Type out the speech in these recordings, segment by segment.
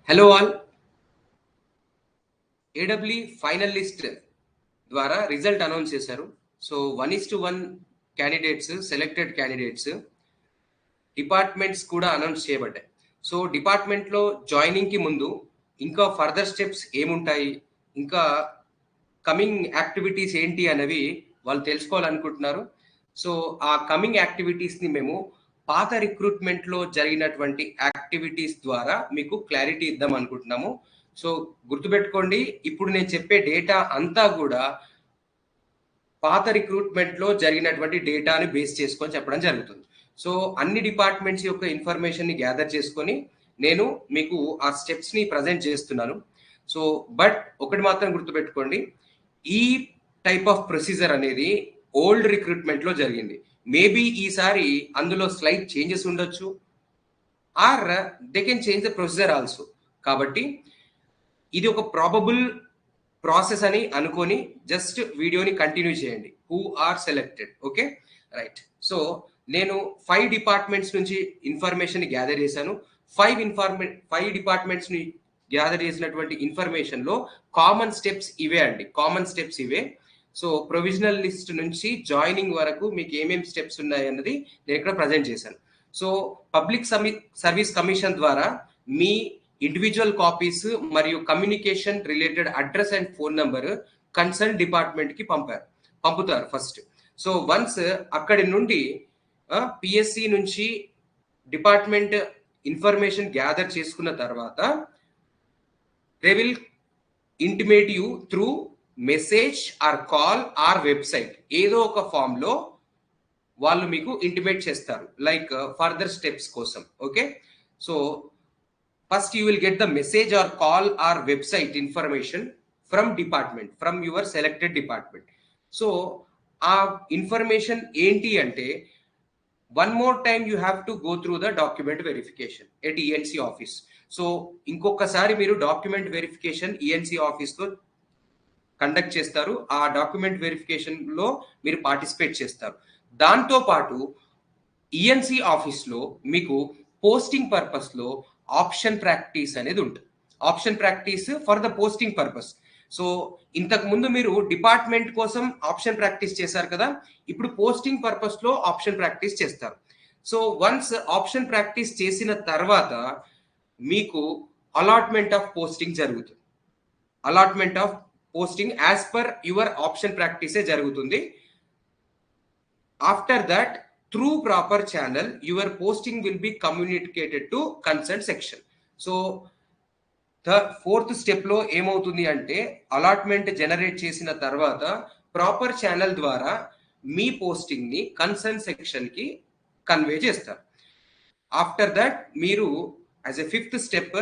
Hello all. AW final list ద్వారా result announce చేశారు. So 1:1 candidates, selected candidates, departments కూడా announce చేయబడ్డాయి. So డిపార్ట్మెంట్లో జాయినింగ్కి ముందు ఇంకా ఫర్దర్ స్టెప్స్ ఏముంటాయి, ఇంకా కమింగ్ యాక్టివిటీస్ ఏంటి అనేవి వాళ్ళు తెలుసుకోవాలనుకుంటున్నారు. సో ఆ కమింగ్ యాక్టివిటీస్ని మేము పాత రిక్రూట్మెంట్లో జరిగినటువంటి యాక్టివిటీస్ ద్వారా మీకు క్లారిటీ ఇద్దాం అనుకుంటున్నాము. సో గుర్తుపెట్టుకోండి, ఇప్పుడు నేను చెప్పే డేటా అంతా కూడా పాత రిక్రూట్మెంట్లో జరిగినటువంటి డేటాని బేస్ చేసుకొని చెప్పడం జరుగుతుంది. సో అన్ని డిపార్ట్మెంట్స్ యొక్క ఇన్ఫర్మేషన్ని గ్యాదర్ చేసుకొని నేను మీకు ఆ స్టెప్స్ని ప్రజెంట్ చేస్తున్నాను. సో బట్ ఒకటి మాత్రం గుర్తుపెట్టుకోండి, ఈ టైప్ ఆఫ్ ప్రొసీజర్ అనేది ఓల్డ్ రిక్రూట్మెంట్లో జరిగింది. మేబీ ఈసారి అందులో స్లైట్ చేంజెస్ ఉండొచ్చు, or they can change the procedure also. కాబట్టి ఇది ఒక ప్రాబబుల్ ప్రాసెస్ అని అనుకొని జస్ట్ వీడియోని కంటిన్యూ చేయండి. Who are selected, okay right. So నేను 5 డిపార్ట్మెంట్స్ నుంచి ఇన్ఫర్మేషన్ గ్యాదర్ చేశాను. 5 డిపార్ట్మెంట్స్ ని గ్యాదర్ చేసినటువంటి ఇన్ఫర్మేషన్ లో కామన్ స్టెప్స్ ఇవే అండి, కామన్ స్టెప్స్ ఇవే. సో ప్రొవిజనల్ లిస్ట్ నుంచి జాయినింగ్ వరకు మీకు ఏమేమి స్టెప్స్ ఉన్నాయి అన్నది నేను ఇక్కడ ప్రజెంట్ చేశాను. సో పబ్లిక్ సర్వీస్ కమిషన్ ద్వారా మీ ఇండివిజువల్ కాపీస్ మరియు communication related address and phone number concern department కి పంపుతారు ఫస్ట్. సో వన్స్ అక్కడి నుండి పిఎస్సి నుంచి డిపార్ట్మెంట్ ఇన్ఫర్మేషన్ గ్యాదర్ చేసుకున్న తర్వాత they will intimate you through message or call or website. ఏదో ఒక ఫామ్ లో వాళ్ళు మీకు ఇంటిమేట్ చేస్తారు, లైక్ ఫర్దర్ స్టెప్స్ కోసం. Okay, so first you will get the message or call or website information from department, from your selected department. So ఆ information ఏంటి అంటే, one more time you have to go through the document verification at ENC office. So ఇంకొకసారి మీరు document verification ENC office లో conduct చేస్తారు. ఆ document verification లో మీరు పార్టిసిపేట్ చేస్తారు. దాంతో పాటు ENC ఆఫీస్ లో మీకు పోస్టింగ్ పర్పస్ లో ఆప్షన్ ప్రాక్టీస్ అనేది ఉంటుంది. Option practice for the posting purpose. So ఇంతకు ముందు మీరు డిపార్ట్మెంట్ కోసం ఆప్షన్ ప్రాక్టీస్ చేశారు కదా, ఇప్పుడు పోస్టింగ్ పర్పస్ లో ఆప్షన్ ప్రాక్టీస్ చేస్తారు. సో వన్స్ ఆప్షన్ ప్రాక్టీస్ చేసిన తర్వాత మీకు అలాట్మెంట్ ఆఫ్ పోస్టింగ్ జరుగుతుంది. Allotment of posting as per your option ప్రాక్టీసే జరుగుతుంది. After that through proper channel your posting will be communicated to concerned section. So the fourth step లో ఏమవుతుంది అంటే, allotment generate చేసిన తర్వాత ప్రాపర్ ఛానల్ ద్వారా మీ posting ని కన్సర్న్ సెక్షన్ కి కన్వే చేస్తారు. ఆఫ్టర్ దట్ మీరు as a 5th step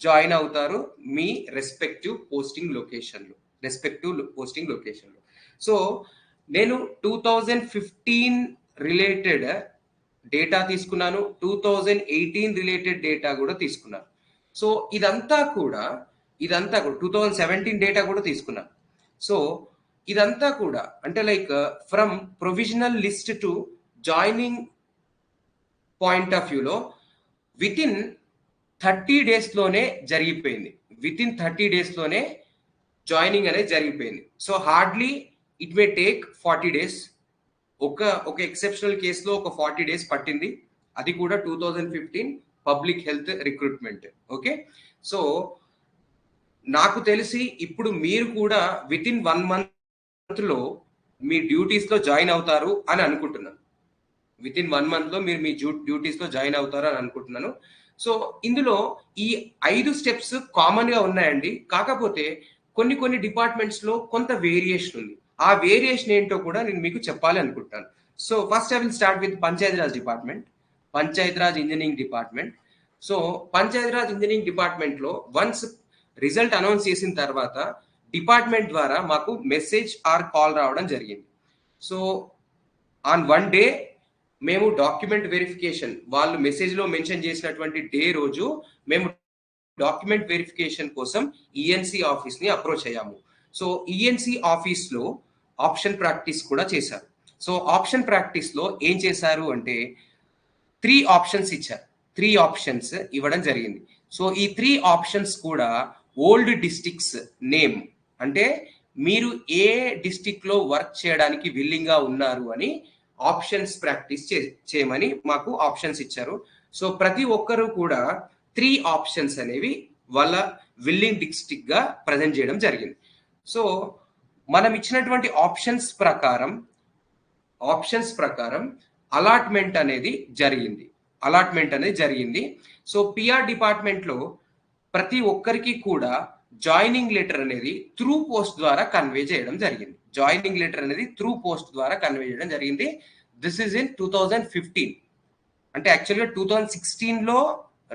join అవుతారు మీ రెస్పెక్టివ్ పోస్టింగ్ లొకేషన్లో. సో నేను 2015 రిలేటెడ్ డేటా తీసుకున్నాను, 2018 రిలేటెడ్ డేటా కూడా తీసుకున్నాను. సో ఇదంతా కూడా 2017 డేటా కూడా తీసుకున్నాను. సో ఇదంతా కూడా అంటే like from provisional list to joining point of వ్యూలో విత్ ఇన్ 30 days లోనే జరిగిపోయింది. విత్ ఇన్ 30 days లోనే జాయినింగ్ అనేది జరిగిపోయింది. So hardly it may take 40 days. ఒక ఎక్సెప్షనల్ కేసులో ఒక 40 days పట్టింది, అది కూడా 2015 public health recruitment. Okay, so నాకు తెలిసి ఇప్పుడు మీరు కూడా విత్ ఇన్ 1 month లో మీ డ్యూటీస్ లో జాయిన్ అవుతారు అని అనుకుంటున్నాను. విత్ ఇన్ 1 month లో మీరు మీ డ్యూటీస్ లో జాయిన్ అవుతారు అని అనుకుంటున్నాను. సో ఇందులో ఈ 5 స్టెప్స్ కామన్ గా ఉన్నాయండి. కాకపోతే కొన్ని డిపార్ట్మెంట్స్ లో కొంత వేరియేషన్ ఉంది. ఆ వేరియేషన్ ఏంటో కూడా నేను మీకు చెప్పాలి అనుకుంటాను. So first I will start with Panchayati Raj department, Panchayati Raj engineering department. So Panchayati Raj engineering department లో వన్స్ రిజల్ట్ అనౌన్స్ చేసిన తర్వాత డిపార్ట్మెంట్ ద్వారా మాకు మెసేజ్ ఆర్ కాల్ రావడం జరిగింది. సో ఆన్ 1 day మేము డాక్యుమెంట్ వెరిఫికేషన్, వాళ్ళు మెసేజ్ లో మెన్షన్ చేసినటువంటి డే రోజు మేము డాక్యుమెంట్ వెరిఫికేషన్ కోసం ENC ఆఫీస్ ని అప్రోచ్ అయ్యాము. సో ENC ఆఫీస్ లో ఆప్షన్ ప్రాక్టీస్ కూడా చేశారు. సో ఆప్షన్ ప్రాక్టీస్ లో ఏం చేశారు అంటే 3 ఆప్షన్స్ ఇచ్చారు. 3 ఆప్షన్స్ ఇవ్వడం జరిగింది. సో ఈ 3 ఆప్షన్స్ కూడా ఓల్డ్ డిస్ట్రిక్ట్స్ నేమ్, అంటే మీరు ఏ డిస్ట్రిక్ట్ లో వర్క్ చేయడానికి విల్లింగ్ గా ఉన్నారు అని ఆప్షన్స్ ప్రాక్టీస్ చేయమని మాకు ఆప్షన్స్ ఇచ్చారు. సో ప్రతి ఒక్కరు కూడా 3 ఆప్షన్స్ అనేవి వాళ్ళ విల్లింగ్ డిస్ట్రిక్ట్ గా ప్రజెంట్ చేయడం జరిగింది. సో మనం ఇచ్చినటువంటి ఆప్షన్స్ ప్రకారం అలాట్మెంట్ అనేది జరిగింది. సో పిఆర్ డిపార్ట్మెంట్ లో ప్రతి ఒక్కరికి కూడా జాయినింగ్ లెటర్ అనేది త్రూ పోస్ట్ ద్వారా కన్వే చేయడం జరిగింది. This is in 2015. అంటే యాక్చువల్గా 2016 లో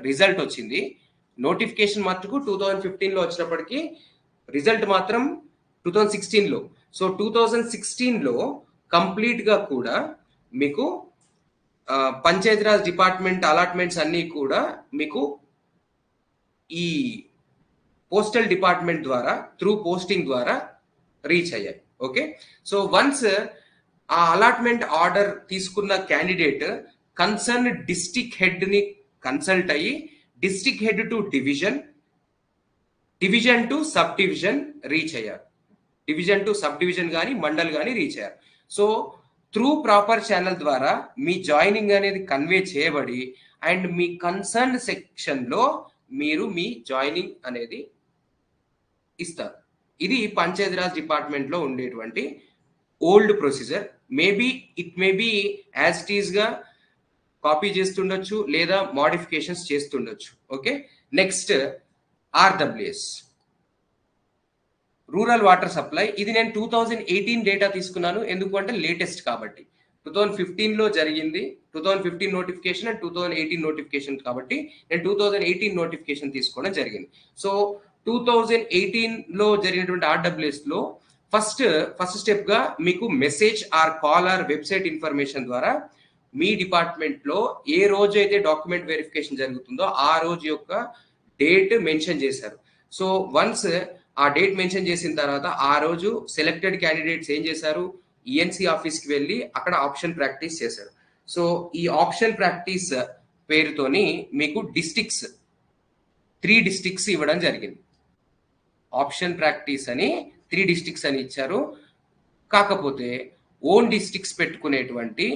రిజల్ట్ వచ్చింది. నోటిఫికేషన్ మటుకు 2015 లో వచ్చినప్పటికీ రిజల్ట్ మాత్రం 2016 లో. సో 2016 లో కంప్లీట్ గా కూడా మీకు పంచాయతీరాజ్ డిపార్ట్మెంట్ అలాట్మెంట్స్ అన్ని కూడా మీకు ఈ పోస్టల్ డిపార్ట్మెంట్ ద్వారా త్రూ పోస్టింగ్ ద్వారా రీచ్ అయ్యాయి. ఓకే, సో వన్స్ ఆ అలాట్మెంట్ ఆర్డర్ తీసుకున్న క్యాండిడేట్ కన్సర్న్ డిస్ట్రిక్ట్ హెడ్ ని కన్సల్ట్ అయ్యి district head to division to sub division reach అయ్యారు. డివిజన్ టు సబ్ డివిజన్ కానీ మండల్ కానీ రీచ్ అయ్యారు. సో త్రూ ప్రాపర్ ఛానల్ ద్వారా మీ జాయినింగ్ అనేది కన్వే చేయబడి అండ్ మీ కన్సర్న్ సెక్షన్ లో మీరు మీ జాయినింగ్ అనేది ఇస్తారు. ఇది పంచాయతీరాజ్ డిపార్ట్మెంట్ లో ఉండేటువంటి old procedure. It may be as it is గా కాపీ చేస్తుండొచ్చు లేదా మోడిఫికేషన్స్ చేస్తుండొచ్చు. Okay, next RWS, rural water supply. ఇది నేను 2018 డేటా తీసుకున్నాను, ఎందుకంటే లేటెస్ట్ కాబట్టి. 2015 లో జరిగింది, 2015 నోటిఫికేషన్ అండ్ 2018 నోటిఫికేషన్ కాబట్టి నేను 2018 నోటిఫికేషన్ తీసుకోవడం జరిగింది. సో 2018 లో జరిగినటువంటి ఆర్డబ్ల్యూఎస్ లో ఫస్ట్ స్టెప్ గా మీకు message or call or website information ద్వారా మీ డిపార్ట్మెంట్ లో ఏ రోజు అయితే డాక్యుమెంట్ వెరిఫికేషన్ జరుగుతుందో ఆ రోజు యొక్క డేట్ మెన్షన్ చేశారు. సో వన్స్ ఆ డేట్ మెన్షన్ చేసిన తర్వాత ఆ రోజు సెలెక్టెడ్ క్యాండిడేట్స్ ఏం చేశారు, ఈఎన్సీ ఆఫీస్కి వెళ్ళి అక్కడ ఆప్షన్ ప్రాక్టీస్ చేశారు. సో ఈ ఆప్షన్ ప్రాక్టీస్ పేరుతోని మీకు డిస్ట్రిక్ట్స్ 3 డిస్ట్రిక్ట్స్ ఇవ్వడం జరిగింది. ఆప్షన్ ప్రాక్టీస్ అని 3 డిస్ట్రిక్ట్స్ అని ఇచ్చారు. కాకపోతే ఓన్ డిస్ట్రిక్ట్స్ పెట్టుకునేటువంటి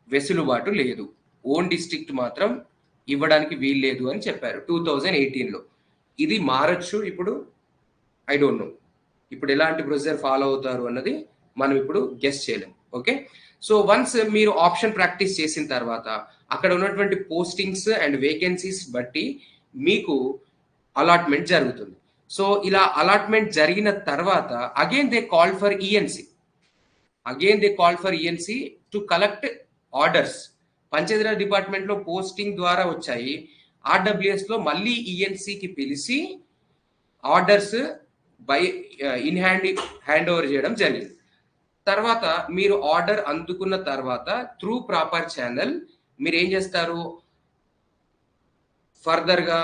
వెసులుబాటు లేదు, ఓన్ డిస్ట్రిక్ట్ మాత్రం ఇవ్వడానికి వీల్లేదు అని చెప్పారు 2018 లో. ఇది మారచ్చు ఇప్పుడు, ఐ డోంట్ నో ఇప్పుడు ఎలాంటి ప్రొసీజర్ ఫాలో అవుతారు అన్నది మనం ఇప్పుడు గెస్ చేయలేం. ఓకే, సో వన్స్ మీరు ఆప్షన్ ప్రాక్టీస్ చేసిన తర్వాత అక్కడ ఉన్నటువంటి పోస్టింగ్స్ అండ్ వేకెన్సీస్ బట్టి మీకు అలాట్మెంట్ జరుగుతుంది. సో ఇలా అలాట్మెంట్ జరిగిన తర్వాత again they call for ENC to collect orders. Panchayati Raj department లో పోస్టింగ్ ద్వారా వచ్చాయి, ఆర్డబ్ల్యూఎస్ లో మళ్ళీ ఈఎన్సీకి పిలిచి ఆర్డర్స్ హ్యాండ్ ఓవర్ చేయడం జరిగింది. తర్వాత మీరు ఆర్డర్ అందుకున్న తర్వాత త్రూ ప్రాపర్ ఛానల్ మీరు ఏం చేస్తారు, ఫర్దర్ గా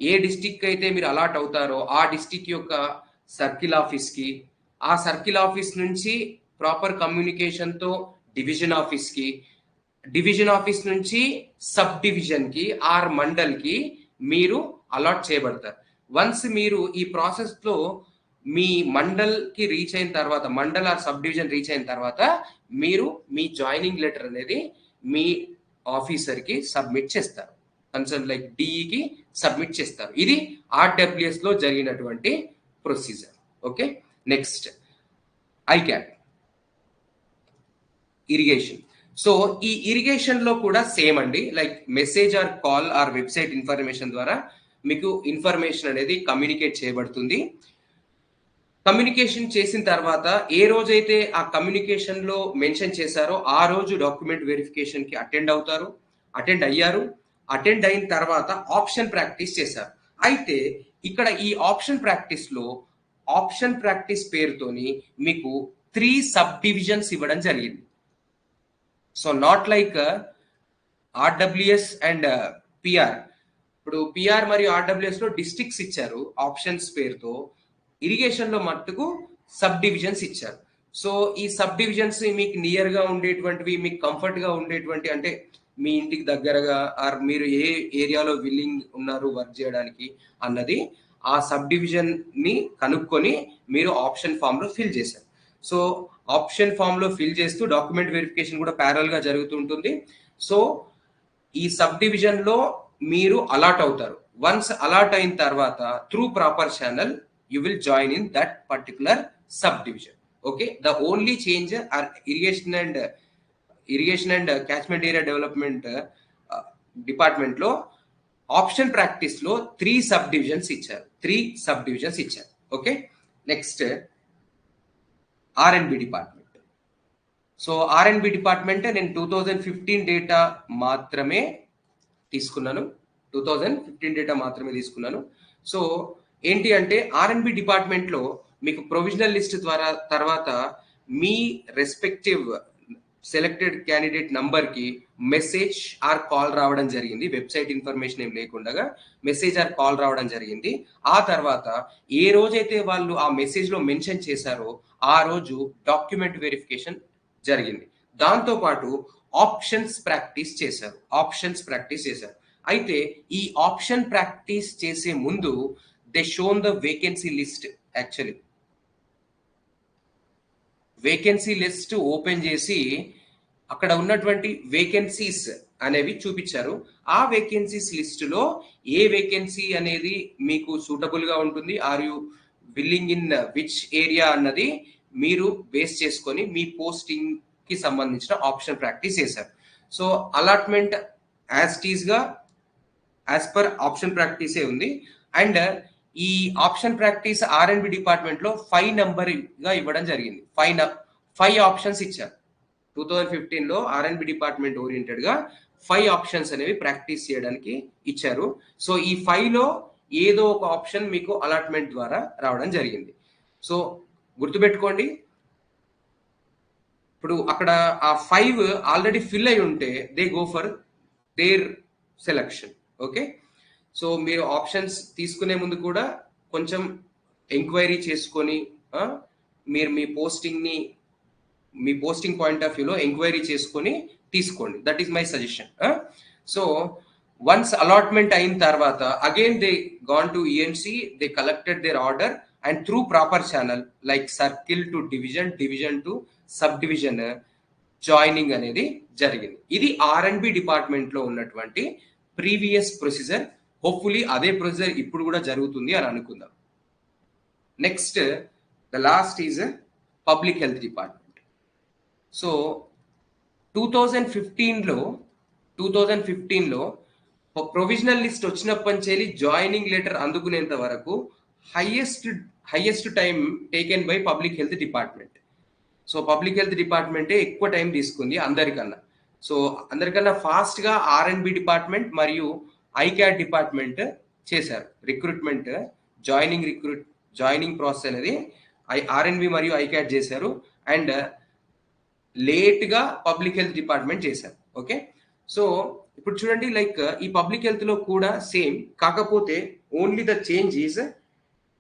ఏ డిస్టిక్ అయితే మీరు అలాట్ అవుతారో ఆ డిస్టిక్ యొక్క సర్కిల్ ఆఫీస్ కి, ఆ సర్కిల్ ఆఫీస్ నుంచి ప్రాపర్ కమ్యూనికేషన్ తో డివిజన్ ఆఫీస్ కి, డివిజన్ ఆఫీస్ నుంచి సబ్ డివిజన్ కి ఆర్ మండల్ కి మీరు అలాట్ చేయబడతారు. వన్స్ మీరు ఈ ప్రాసెస్ లో మీ మండల్ కి రీచ్ అయిన తర్వాత, mandal or sub division reach అయిన తర్వాత మీరు మీ జాయినింగ్ లెటర్ అనేది మీ ఆఫీసర్ కి సబ్మిట్ చేస్తారు, కన్సర్న్ లైక్ డిఈకి సబ్మిట్ చేస్తారు. ఇది ఆర్డబ్ల్యూఎస్ లో జరిగినటువంటి ప్రొసీజర్. ఓకే, నెక్స్ట్ ఐక్యాప్ ఇరిగేషన్. సో ఈ ఇరిగేషన్ లో కూడా సేమ్ అండి, like message or call or website information ద్వారా మీకు ఇన్ఫర్మేషన్ అనేది కమ్యూనికేట్ చేయబడుతుంది. కమ్యూనికేషన్ చేసిన తర్వాత ఏ రోజైతే ఆ కమ్యూనికేషన్ లో మెన్షన్ చేశారో ఆ రోజు డాక్యుమెంట్ వెరిఫికేషన్ కి అటెండ్ అయ్యారు. అటెండ్ అయిన తర్వాత ఆప్షన్ ప్రాక్టీస్ చేశారు. అయితే ఇక్కడ ఈ ఆప్షన్ ప్రాక్టీస్ పేరుతోని మీకు 3 సబ్ డివిజన్స్ ఇవ్వడం జరిగింది. So not like RWS and PR. ఇప్పుడు పిఆర్ మరియు ఆర్డబ్ల్యూఎస్ లో డిస్ట్రిక్ట్స్ ఇచ్చారు ఆప్షన్స్ పేరుతో, ఇరిగేషన్ లో మట్టుకు సబ్ డివిజన్స్ ఇచ్చారు. సో ఈ సబ్ డివిజన్స్ మీకు నియర్ గా ఉండేటువంటివి, మీకు కంఫర్ట్ గా ఉండేటువంటి, అంటే మీ ఇంటికి దగ్గరగా ఆర్ మీరు ఏ ఏరియాలో విల్లింగ్ ఉన్నారు వర్క్ చేయడానికి అన్నది ఆ సబ్ డివిజన్ ని కనుక్కొని మీరు ఆప్షన్ ఫామ్ లో ఫిల్ చేశారు. సో ఆప్షన్ ఫామ్ లో ఫిల్ చేస్తూ డాక్యుమెంట్ వెరిఫికేషన్ కూడా ప్యారల్ గా జరుగుతుంటుంది. సో ఈ సబ్ డివిజన్ లో మీరు అలాట్ అవుతారు. వన్స్ అలాట్ అయిన తర్వాత through proper channel you will join in that particular sub division. Okay, the only change or irrigation and catchment area development department లో ఆప్షన్ ప్రాక్టీస్ లో 3 సబ్ డివిజన్స్ ఇచ్చారు. Okay, next ఆర్ఎండ్బి department. So ఆర్ఎండ్బి department నేను 2015 data మాత్రమే తీసుకున్నాను. So ఏంటి అంటే ఆర్ఎండ్బి డిపార్ట్మెంట్ లో మీకు ప్రొవిజనల్ లిస్ట్ ద్వారా తర్వాత మీ రెస్పెక్టివ్ సెలెక్టెడ్ క్యాండిడేట్ నంబర్ కి మెసేజ్ ఆర్ కాల్ రావడం జరిగింది. వెబ్సైట్ ఇన్ఫర్మేషన్ ఏం లేకుండా మెసేజ్ ఆర్ కాల్ రావడం జరిగింది. ఆ తర్వాత ఏ రోజైతే వాళ్ళు ఆ మెసేజ్ లో మెన్షన్ చేశారో ఆ రోజు డాక్యుమెంట్ వెరిఫికేషన్ జరిగింది. దాంతో పాటు ఆప్షన్స్ ప్రాక్టీస్ చేశారు. అయితే ఈ ఆప్షన్ ప్రాక్టీస్ చేసే ముందు they shown the vacancy list. Actually vacancy list open చేసి అక్కడ ఉన్నటువంటి వేకెన్సీస్ అనేవి చూపించారు. ఆ వేకెన్సీస్ లిస్ట్ లో ఏ వేకెన్సీ అనేది మీకు సూటబుల్ గా ఉంటుంది, are you willing in which area అన్నది మీరు బేస్ చేసుకొని మీ పోస్టింగ్ కి సంబంధించిన ఆప్షన్ ప్రాక్టీస్ చేశారు. So allotment as per option ప్రాక్టీసే ఉంది. అండ్ ఈ ఆప్షన్ ప్రాక్టీస్ ఆర్ఎండ్బి డిపార్ట్మెంట్ లో 5 నెంబర్ గా ఇవ్వడం జరిగింది. 5 ఆప్షన్స్ ఇచ్చారు. 2015 లో ఆర్ఎండ్బి డిపార్ట్మెంట్ ఓరియంటెడ్ గా 5 ఆప్షన్స్ అనేవి ప్రాక్టీస్ చేయడానికి ఇచ్చారు. సో ఈ 5 లో ఏదో ఒక ఆప్షన్ మీకు అలాట్మెంట్ ద్వారా రావడం జరిగింది. సో గుర్తుపెట్టుకోండి, ఇప్పుడు అక్కడ ఆ 5 ఆల్రెడీ ఫిల్ అయి ఉంటే they go for their selection. Okay, so మీరు ఆప్షన్స్ తీసుకునే ముందు కూడా కొంచెం ఎంక్వైరీ చేసుకొని మీరు మీ పోస్టింగ్ పాయింట్ ఆఫ్ వ్యూలో ఎంక్వైరీ చేసుకొని తీసుకోండి. That is my suggestion. So once allotment అయిన తర్వాత again they gone to ENC, they collected there order and through proper channel like circle to division to sub division joining అనేది జరిగింది. ఇది ఆర్ఎండ్బి department లో ఉన్నటువంటి ప్రీవియస్ ప్రొసీజర్. హోప్ఫుల్లీ అదే procedure ఇప్పుడు కూడా జరుగుతుంది అని అనుకుందాం. Next the last is public health department. So 2015 లో ప్రొవిజనల్ లిస్ట్ వచ్చినప్పటి నుంచి జాయినింగ్ లెటర్ అందుకునేంత వరకు highest time taken by public health department. So public health డిపార్ట్మెంటే ఎక్కువ టైం తీసుకుంది అందరికన్నా. సో అందరికన్నా ఫాస్ట్ గా ఆర్ఎండ్బి డిపార్ట్మెంట్ మరియు ఐక్యాట్ డిపార్ట్మెంట్ చేశారు. రిక్రూట్మెంట్ జాయినింగ్ ప్రాసెస్ అనేది ఆర్ఎండ్బి మరియు ఐక్యాట్ చేశారు అండ్ లేట్ గా పబ్లిక్ హెల్త్ డిపార్ట్మెంట్ చేశారు. ఓకే, సో ఇప్పుడు చూడండి, లైక్ ఈ పబ్లిక్ హెల్త్ లో కూడా సేమ్, కాకపోతే ఓన్లీ ద చేంజ్ ఈజ్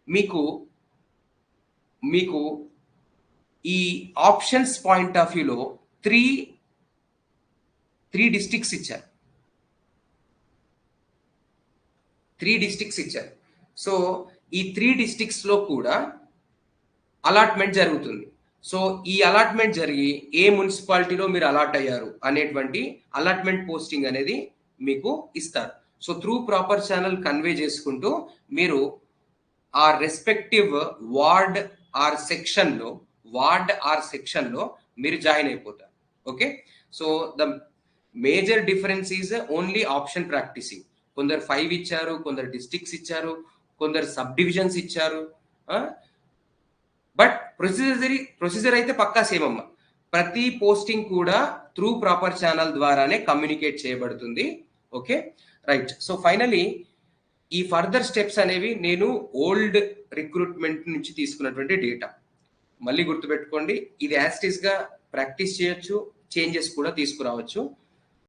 మీకు ఈ ఆప్షన్స్ పాయింట్ ఆఫ్ వ్యూలో 3 డిస్ట్రిక్ట్స్ ఇచ్చారు. 3 డిస్ట్రిక్ట్స్ ఇచ్చారు. సో ఈ 3 డిస్ట్రిక్ట్స్ లో కూడా అలాట్మెంట్ జరుగుతుంది. సో ఈ అలాట్మెంట్ జరిగి ఏ మున్సిపాలిటీలో మీరు అలాట్ అయ్యారు అనేటువంటి అలాట్మెంట్ పోస్టింగ్ అనేది మీకు ఇస్తారు. So through proper channel convey చేసుకుంటూ మీరు ఆ రెస్పెక్టివ్ వార్డ్ ఆర్ సెక్షన్ లో మీరు జాయిన్ అయిపోతారు. Okay, so the major difference is only option practising. కొందరు 5 ఇచ్చారు, కొందరు డిస్ట్రిక్ట్స్ ఇచ్చారు, కొందరు సబ్ డివిజన్స్ ఇచ్చారు. బట్ ప్రొసీజర్ అయితే పక్కా సేమ్ అమ్మ. ప్రతి పోస్టింగ్ కూడా త్రూ ప్రాపర్ ఛానల్ ద్వారానే కమ్యూనికేట్ చేయబడుతుంది. Okay, right. సో ఫైనలీ ఈ ఫర్దర్ స్టెప్స్ అనేవి నేను ఓల్డ్ రిక్రూట్మెంట్ నుంచి తీసుకున్నటువంటి డేటా. మళ్ళీ గుర్తుపెట్టుకోండి, ఇది యాస్టిస్ గా ప్రాక్టీస్ చేయొచ్చు, చేంజెస్ కూడా తీసుకురావచ్చు.